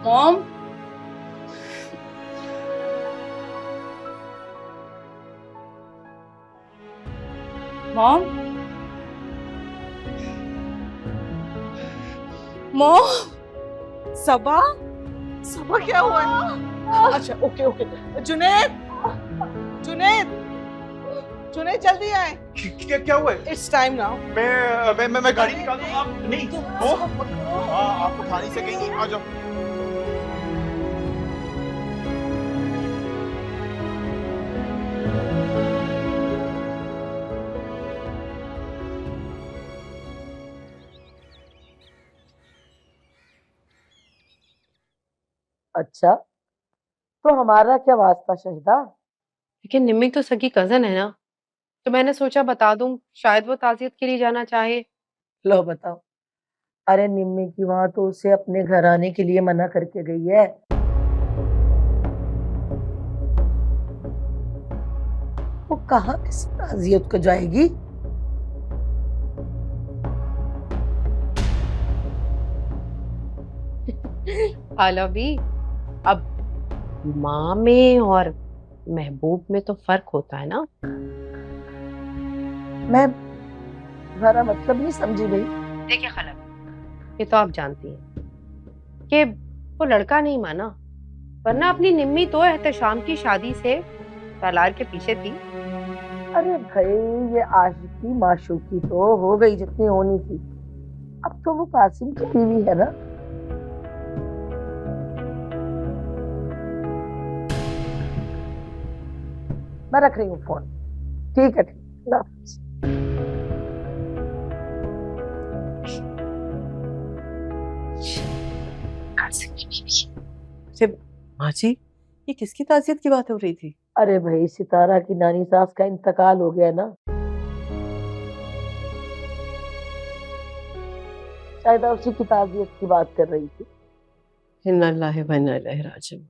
Mom, mom, mom. Saba, Saba क्या हुआ है? अच्छा ओके ओके। जुनैद, जुनैद, जुनैद जल्दी आए। क्या क्या हुआ है? It's time now. मैं गाड़ी निकाल दूं, आप नहीं वो आप उठा नहीं सकेंगी, आ जाओ। अच्छा, तो हमारा क्या वास्ता शहीदा। लेकिन निम्मी तो सगी कजन है ना, तो मैंने सोचा बता दूं, शायद वो ताजियत के लिए जाना चाहे। लो बताओ। अरे निम्मी की वहां तो उसे अपने घर आने के लिए मना करके गई है। वो कहाँ किसी ताजियत को जाएगी। हाला भी, अब माँ में और महबूब में तो फर्क होता है ना। मैं तुम्हारा मतलब नहीं समझी भाई। देखिए खाला, ये तो आप जानती हैं कि वो लड़का नहीं माना, वरना अपनी निम्मी तो एहतशाम की शादी से तालार के पीछे थी। अरे भाई, ये आशिकी माशूकी तो हो गई जितनी होनी थी। अब तो वो कासिम की बीवी है ना। मैं रख रही हूँ फोन। ठीक है, ठीक है। अरे माँ जी, ये किसकी ताजियत की बात हो रही थी? अरे भाई, सितारा की नानी सास का इंतकाल हो गया ना। शायद उसी की ताजियत की बात कर रही थी। इन्ना लिल्लाहि व इन्ना इलैहि राजिऊन।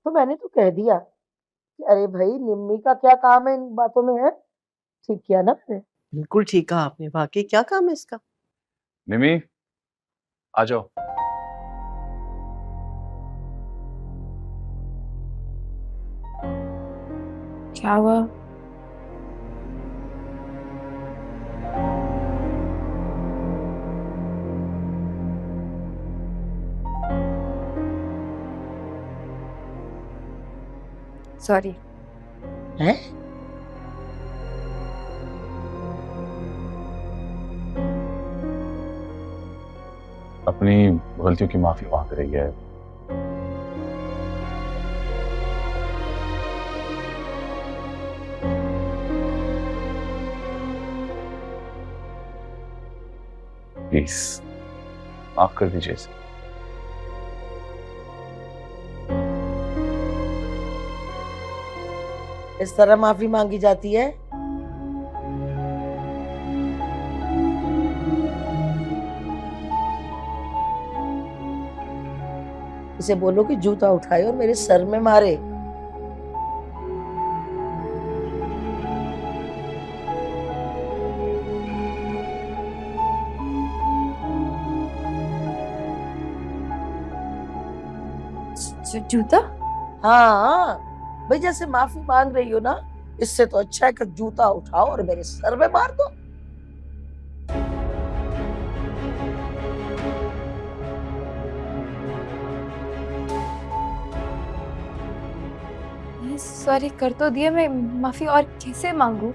तो मैंने तो कह दिया कि अरे भाई, निम्मी का क्या काम है इन बातों में है। ठीक किया ना मैंने। बिल्कुल ठीक कहा आपने, वाकई क्या काम है इसका। निमी, आ जाओ। क्या हुआ? सॉरी। हैं? अपनी गलतियों की माफी मांग रही है। प्लीज माफ कर दीजिए इसे। इस तरह माफी मांगी जाती है? इसे बोलो कि जूता उठाए और मेरे सर में मारे। जूता? हाँ भाई, जैसे माफी मांग रही हो ना, इससे तो अच्छा है कि जूता उठाओ और मेरे सर में मार दो। सॉरी कर तो दिया, मैं माफी और कैसे मांगू?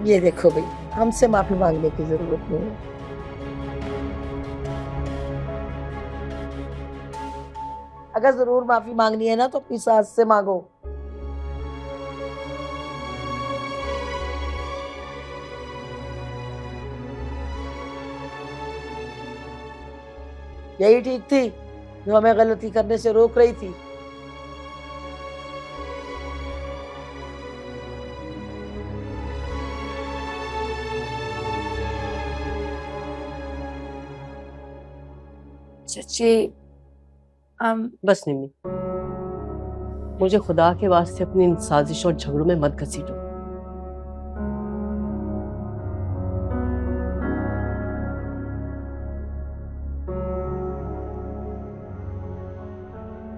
ये देखो भाई, हमसे माफी मांगने की जरूरत नहीं है। अगर जरूर माफी मांगनी है ना तो अपनी सास से मांगो। यही ठीक थी जो हमें गलती करने से रोक रही थी। चाची बस निम्मी, मुझे खुदा के वास्ते अपनी इन साजिशों और झगड़ों में मत घसीटो।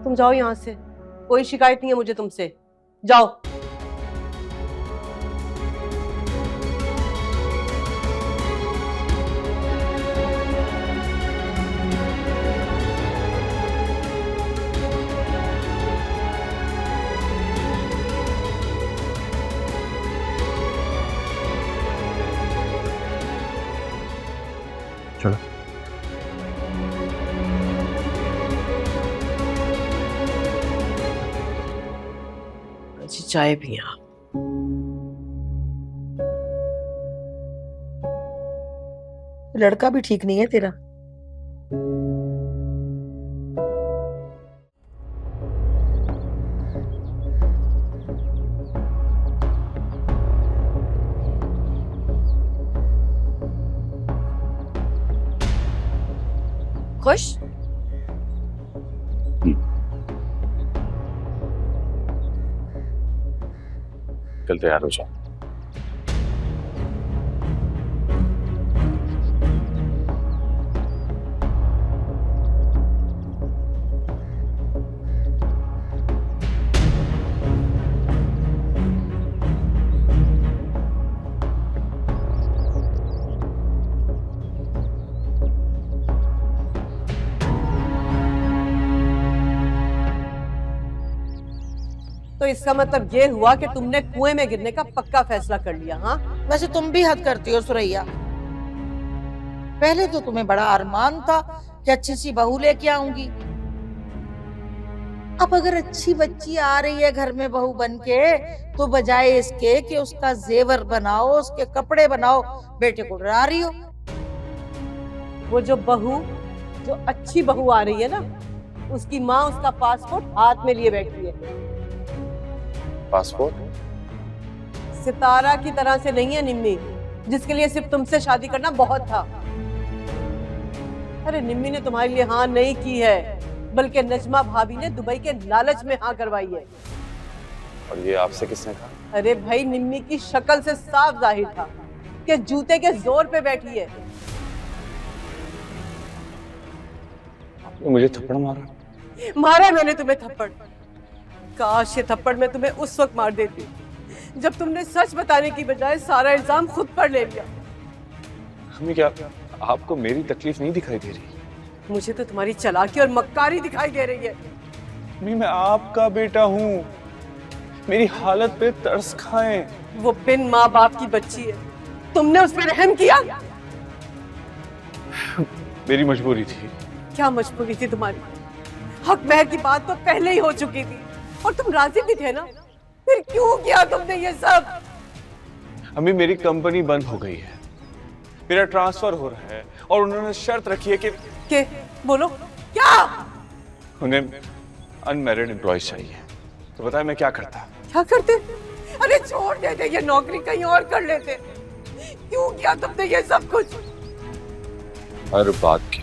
तुम जाओ यहाँ से, कोई शिकायत नहीं है मुझे तुमसे। जाओ। चलो। अच्छी चाय भी आप। लड़का भी ठीक नहीं है तेरा। खुश? कल तैयार हो जाओ। तो इसका मतलब ये हुआ कि तुमने कुएं में गिरने का पक्का फैसला कर लिया? हाँ, वैसे तुम भी हद करती हो सुरैया। पहले तो तुम्हें बड़ा अरमान था कि अच्छी सी बहू लेके आऊंगी। अब अगर अच्छी बच्ची आ रही है घर में बहू बन के, तो बजाय इसके कि उसका जेवर बनाओ, उसके कपड़े बनाओ, बेटे को डरा रही हो। वो जो अच्छी बहू आ रही है ना, उसकी माँ उसका पासपोर्ट हाथ में लिए बैठी है। पासपोर्ट? सितारा की तरह से नहीं है निम्मी, जिसके लिए सिर्फ तुमसे शादी करना बहुत था। अरे निम्मी ने तुम्हारे लिए हाँ नहीं की है, बल्कि नजमा भाभी ने दुबई के लालच में हाँ करवाई है। और ये आपसे किसने कहा? अरे भाई, निम्मी की शक्ल से साफ जाहिर था कि जूते के जोर पे बैठी है। आपने मुझे थप्पड़ मारा? मारा मैंने तुम्हें थप्पड़? काश ये थप्पड़ मैं तुम्हें उस वक्त मार देती जब तुमने सच बताने की बजाय सारा इल्जाम खुद पर ले लिया। हमें क्या आपको मेरी तकलीफ नहीं दिखाई दे रही? मुझे तो तुम्हारी चालाकी और मक्कारी दिखाई दे रही है। मैं आपका बेटा हूँ, मेरी हालत पे तरस खाएं। वो बिन माँ बाप की बच्ची है, तुमने उस पर रहम किया? मेरी मजबूरी थी। क्या मजबूरी थी तुम्हारी? हक महर की बात तो पहले ही हो चुकी थी और तुम राजी भी थे ना, फिर क्यों किया तुमने ये सब? अम्मी, मेरी कंपनी बंद हो गई है, मेरा ट्रांसफर हो रहा है और उन्होंने शर्त रखी है कि बोलो क्या? उन्हें अनमैरिड एम्प्लॉयज चाहिए। तो बताए मैं क्या करता? क्या करते? अरे छोड़ देते, ये नौकरी कहीं और कर लेते। क्यों किया तुमने ये सब कुछ? हर बात की